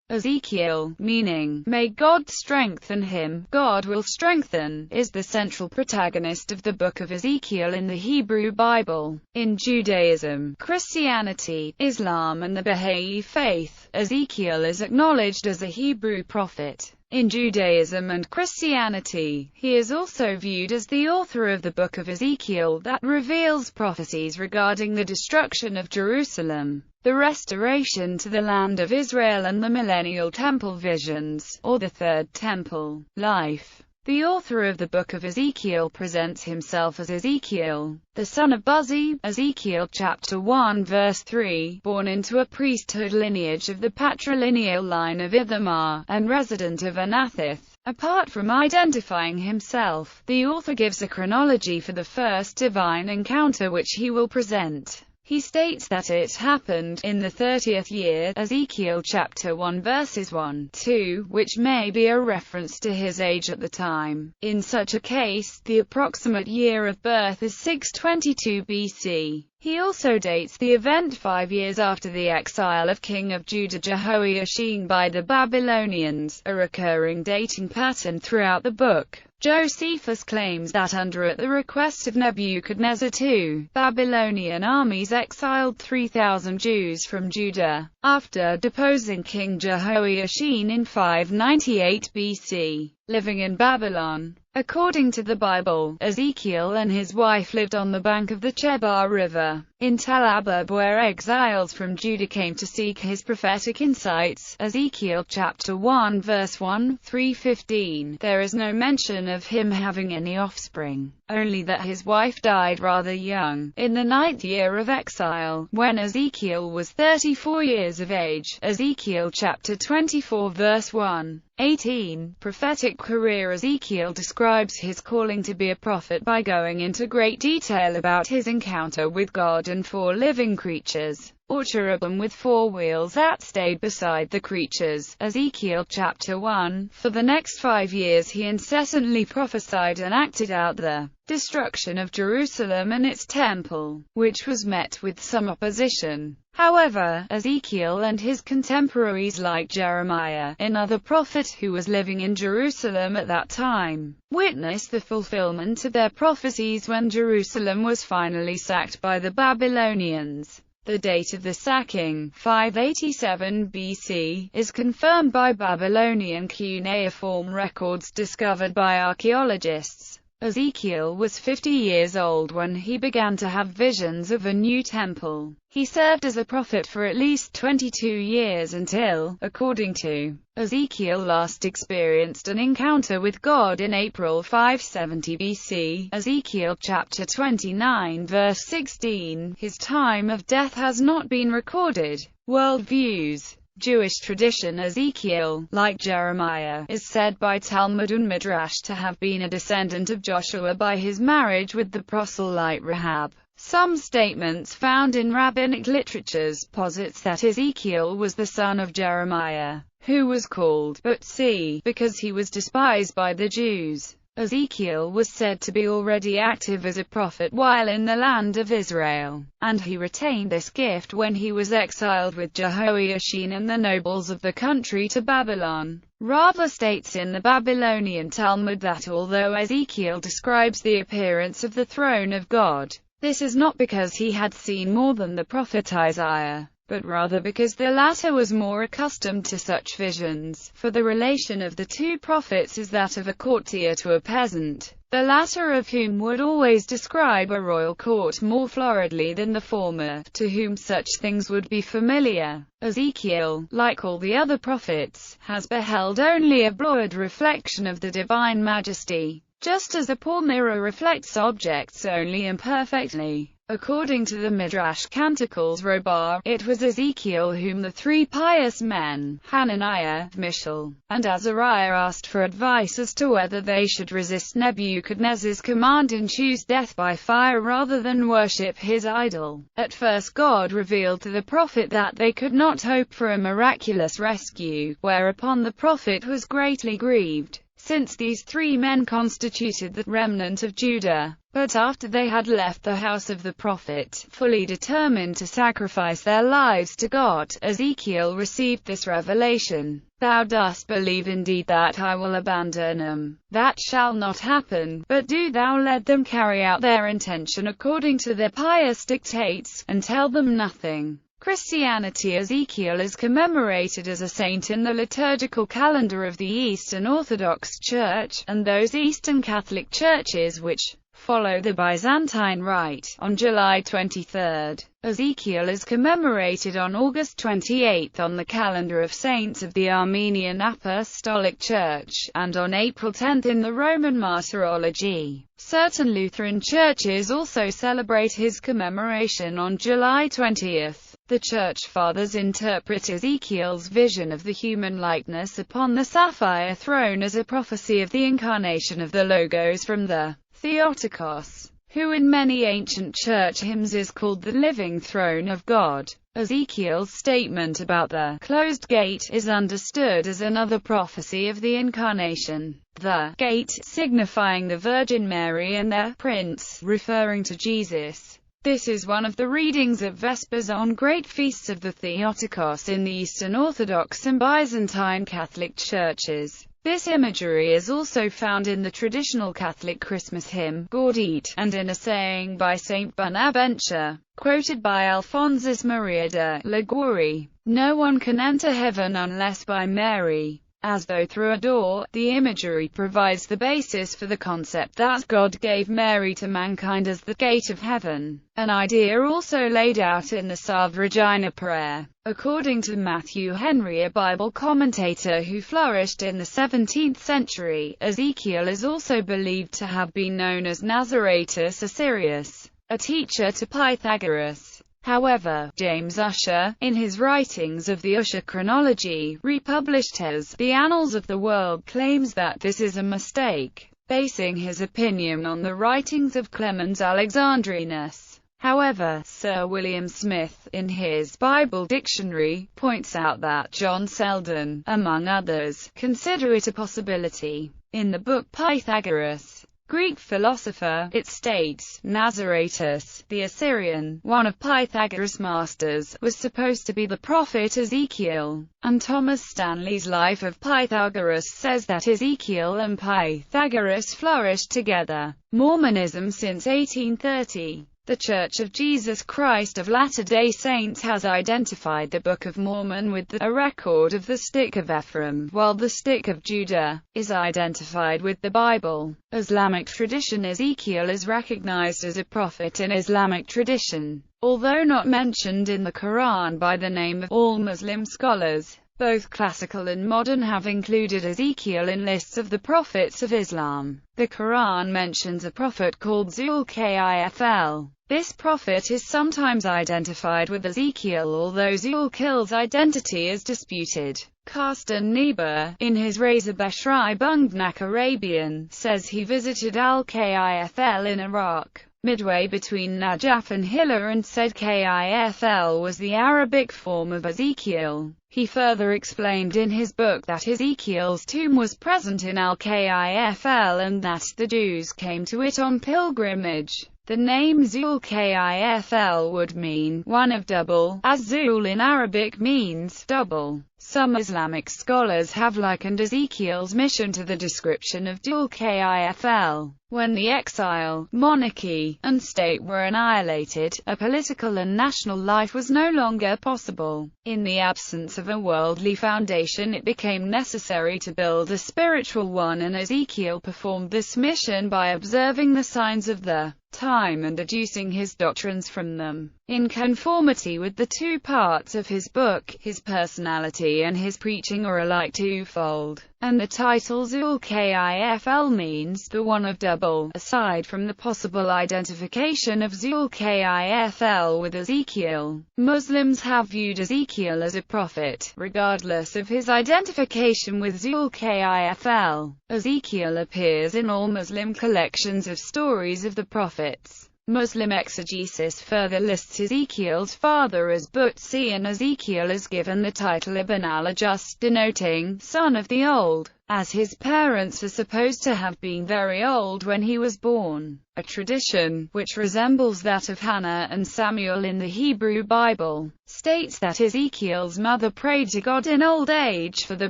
Ezekiel, meaning, may God strengthen him, God will strengthen, is the central protagonist of the book of Ezekiel in the Hebrew Bible. In Judaism, Christianity, Islam and the Baha'i faith, Ezekiel is acknowledged as a Hebrew prophet. In Judaism and Christianity, he is also viewed as the author of the book of Ezekiel that reveals prophecies regarding the destruction of Jerusalem, the restoration to the land of Israel and the millennial temple visions, or the Third Temple, life. The author of the book of Ezekiel presents himself as Ezekiel, the son of Buzi, Ezekiel chapter 1 verse 3, born into a priesthood lineage of the patrilineal line of Ithamar, and resident of Anathith. Apart from identifying himself, the author gives a chronology for the first divine encounter which he will present. He states that it happened in the 30th year, Ezekiel chapter 1 verses 1-2, which may be a reference to his age at the time. In such a case, the approximate year of birth is 622 BC. He also dates the event 5 years after the exile of King of Judah Jehoiachin by the Babylonians, a recurring dating pattern throughout the book. Josephus claims that at the request of Nebuchadnezzar II, Babylonian armies exiled 3,000 Jews from Judah, after deposing King Jehoiachin in 598 BC, living in Babylon. According to the Bible, Ezekiel and his wife lived on the bank of the Chebar River, in Tel Aviv, where exiles from Judah came to seek his prophetic insights. Ezekiel chapter 1 verse 1, 3:15. There is no mention of him having any offspring, only that his wife died rather young, in the 9th year of exile, when Ezekiel was 34 years of age. Ezekiel chapter 24 verse 1. 18. Prophetic career. Ezekiel describes his calling to be a prophet by going into great detail about his encounter with God and 4 living creatures, or cherubim with 4 wheels that stayed beside the creatures. Ezekiel chapter 1. For the next 5 years he incessantly prophesied and acted out the destruction of Jerusalem and its temple, which was met with some opposition. However, Ezekiel and his contemporaries like Jeremiah, another prophet who was living in Jerusalem at that time, witnessed the fulfillment of their prophecies when Jerusalem was finally sacked by the Babylonians. The date of the sacking, 587 BC, is confirmed by Babylonian cuneiform records discovered by archaeologists. Ezekiel was 50 years old when he began to have visions of a new temple. He served as a prophet for at least 22 years until, according to Ezekiel, last experienced an encounter with God in April 570 BC. Ezekiel chapter 29 verse 16. His time of death has not been recorded. Worldviews. Jewish tradition. Ezekiel, like Jeremiah, is said by Talmud and Midrash to have been a descendant of Joshua by his marriage with the proselyte Rahab. Some statements found in rabbinic literatures posits that Ezekiel was the son of Jeremiah, who was called Utzi because he was despised by the Jews. Ezekiel was said to be already active as a prophet while in the land of Israel, and he retained this gift when he was exiled with Jehoiachin and the nobles of the country to Babylon. Rava states in the Babylonian Talmud that although Ezekiel describes the appearance of the throne of God, this is not because he had seen more than the prophet Isaiah, but rather because the latter was more accustomed to such visions, for the relation of the two prophets is that of a courtier to a peasant, the latter of whom would always describe a royal court more floridly than the former, to whom such things would be familiar. Ezekiel, like all the other prophets, has beheld only a blurred reflection of the divine majesty, just as a poor mirror reflects objects only imperfectly. According to the Midrash Canticles Robah, it was Ezekiel whom the 3 pious men, Hananiah, Michal, and Azariah, asked for advice as to whether they should resist Nebuchadnezzar's command and choose death by fire rather than worship his idol. At first God revealed to the prophet that they could not hope for a miraculous rescue, whereupon the prophet was greatly grieved. since these three men constituted the remnant of Judah. But after they had left the house of the prophet, fully determined to sacrifice their lives to God, Ezekiel received this revelation: Thou dost believe indeed that I will abandon them. That shall not happen, but do thou let them carry out their intention according to their pious dictates, and tell them nothing. Christianity. Ezekiel is commemorated as a saint in the liturgical calendar of the Eastern Orthodox Church, and those Eastern Catholic churches which follow the Byzantine Rite, on July 23. Ezekiel is commemorated on August 28 on the calendar of saints of the Armenian Apostolic Church, and on April 10 in the Roman Martyrology. Certain Lutheran churches also celebrate his commemoration on July 20. The Church Fathers interpret Ezekiel's vision of the human likeness upon the sapphire throne as a prophecy of the incarnation of the Logos from the Theotokos, who in many ancient church hymns is called the living throne of God. Ezekiel's statement about the closed gate is understood as another prophecy of the incarnation. The gate, signifying the Virgin Mary, and the prince, referring to Jesus. This is one of the readings of Vespers on great feasts of the Theotokos in the Eastern Orthodox and Byzantine Catholic churches. This imagery is also found in the traditional Catholic Christmas hymn, Gaudete, and in a saying by Saint Bonaventure, quoted by Alphonsus Maria de Liguori: No one can enter heaven unless by Mary. As though through a door, the imagery provides the basis for the concept that God gave Mary to mankind as the gate of heaven, an idea also laid out in the Salve Regina prayer. According to Matthew Henry, a Bible commentator who flourished in the 17th century, Ezekiel is also believed to have been known as Nazaratus Assyrius, a teacher to Pythagoras. However, James Ussher, in his writings of the Ussher chronology, republished as The Annals of the World, claims that this is a mistake, basing his opinion on the writings of Clemens Alexandrinus. However, Sir William Smith, in his Bible Dictionary, points out that John Selden, among others, consider it a possibility. In the book Pythagoras, Greek philosopher, it states, Nazaratus, the Assyrian, one of Pythagoras' masters, was supposed to be the prophet Ezekiel, and Thomas Stanley's Life of Pythagoras says that Ezekiel and Pythagoras flourished together. Mormonism since 1830. The Church of Jesus Christ of Latter-day Saints has identified the Book of Mormon with a record of the Stick of Ephraim, while the Stick of Judah is identified with the Bible. Islamic tradition. Ezekiel is recognized as a prophet in Islamic tradition, although not mentioned in the Quran by the name of all Muslim scholars. Both classical and modern have included Ezekiel in lists of the prophets of Islam. The Quran mentions a prophet called Zul-Kifl. This prophet is sometimes identified with Ezekiel, although Zul-Kifl's identity is disputed. Carsten Niebuhr, in his Reisebeschreibung Arabian, says he visited Al-Kifl in Iraq, midway between Najaf and Hilla, and said Kifl was the Arabic form of Ezekiel. He further explained in his book that Ezekiel's tomb was present in Al-Kifl and that the Jews came to it on pilgrimage. The name Zul-Kifl would mean one of double, as Zul in Arabic means double. Some Islamic scholars have likened Ezekiel's mission to the description of Zul-Kifl. When the exile, monarchy, and state were annihilated, a political and national life was no longer possible. In the absence of a worldly foundation, it became necessary to build a spiritual one, and Ezekiel performed this mission by observing the signs of the time and deducing his doctrines from them. In conformity with the two parts of his book, his personality and his preaching are alike twofold, and the title Zul-Kifl means the one of double. Aside from the possible identification of Zul-Kifl with Ezekiel, Muslims have viewed Ezekiel as a prophet, regardless of his identification with Zul-Kifl. Ezekiel appears in all Muslim collections of stories of the prophets. Muslim exegesis further lists Ezekiel's father as Butsi, and Ezekiel is given the title Ibn al-Just, denoting son of the Old. as his parents are supposed to have been very old when he was born. A tradition, which resembles that of Hannah and Samuel in the Hebrew Bible, states that Ezekiel's mother prayed to God in old age for the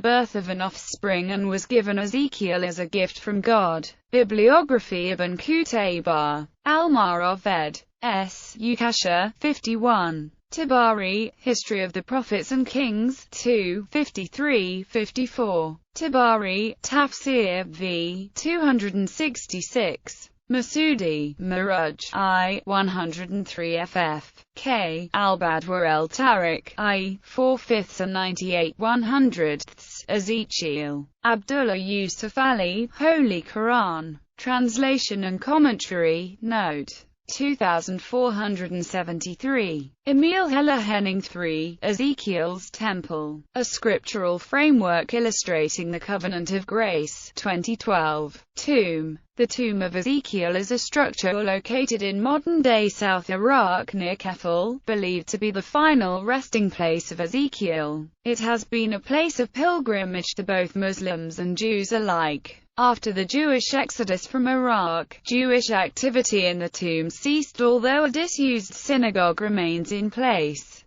birth of an offspring and was given Ezekiel as a gift from God. Bibliography Ibn Qutayba, Almarov ed. S. Ukasha, 51. Tabari, History of the Prophets and Kings, 2, 53-54. Tabari, Tafsir v. 266. Masoudi, Maruj, I. 103 ff. K. Al-Badwa el-Tariq, I. 4/5 and 98 100ths. Ezekiel. Abdullah Yusuf Ali, Holy Quran. Translation and Commentary, Note. 2473. Emil Heller Henning 3. Ezekiel's Temple. A Scriptural Framework Illustrating the Covenant of Grace, 2012. Tomb. The Tomb of Ezekiel is a structure located in modern-day South Iraq near Kefal, believed to be the final resting place of Ezekiel. It has been a place of pilgrimage to both Muslims and Jews alike. After the Jewish exodus from Iraq, Jewish activity in the tomb ceased, although a disused synagogue remains in place.